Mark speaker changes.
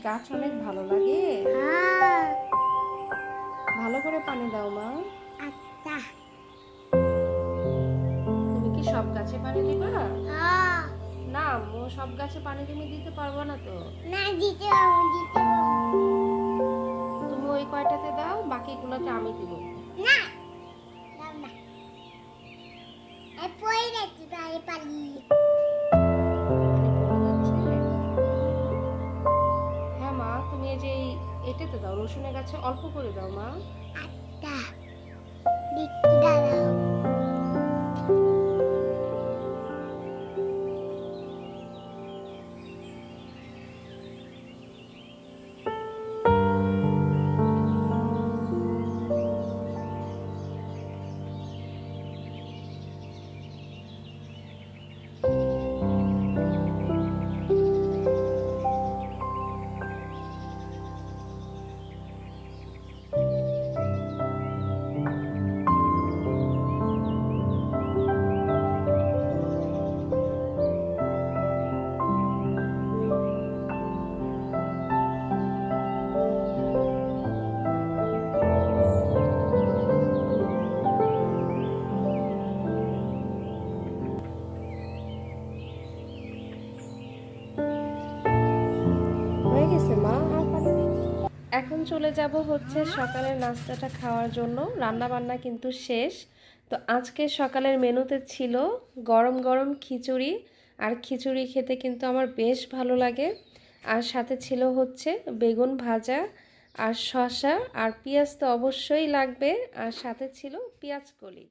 Speaker 1: গাছ অনেক ভালো লাগে।
Speaker 2: হ্যাঁ।
Speaker 1: ভালো করে পানি দাও মা।
Speaker 2: আচ্ছা।
Speaker 1: তুমি কি সব গাছে পানি দিবা?
Speaker 2: হ্যাঁ।
Speaker 1: না আম্মু, সব গাছে পানি তুমি দিতে পারবে না তো।
Speaker 2: না, দিতে পারবো, দিতে পারবো।
Speaker 1: তুমি ওই কয়টাতে দাও, বাকিগুলোতে আমি দিব।
Speaker 2: না, দাও না। এই পড়ে যাচ্ছি পানি পানি।
Speaker 1: পানি পড়ে যাচ্ছে। হ্যাঁ মা, তুমি এই যে এটাতে দাও, রসুনের গাছে অল্প করে দাও মা।
Speaker 2: আচ্ছা, দিচ্ছি, দাঁড়াও।
Speaker 1: হয়ে গেছে মা, আর পানি দিই। এখন চলে যাব হচ্ছে সকালের নাস্তাটা খাওয়ার জন্য। রান্না বান্না কিন্তু শেষ। তো আজকে সকালের মেনুতে ছিল গরম গরম খিচুড়ি। আর খিচুড়ি খেতে কিন্তু আমার বেশ ভালো লাগে। আর সাথে ছিল হচ্ছে বেগুন ভাজা আর শসা, আর পেঁয়াজ তো অবশ্যই লাগবে, আর সাথে ছিল পেঁয়াজ কলি।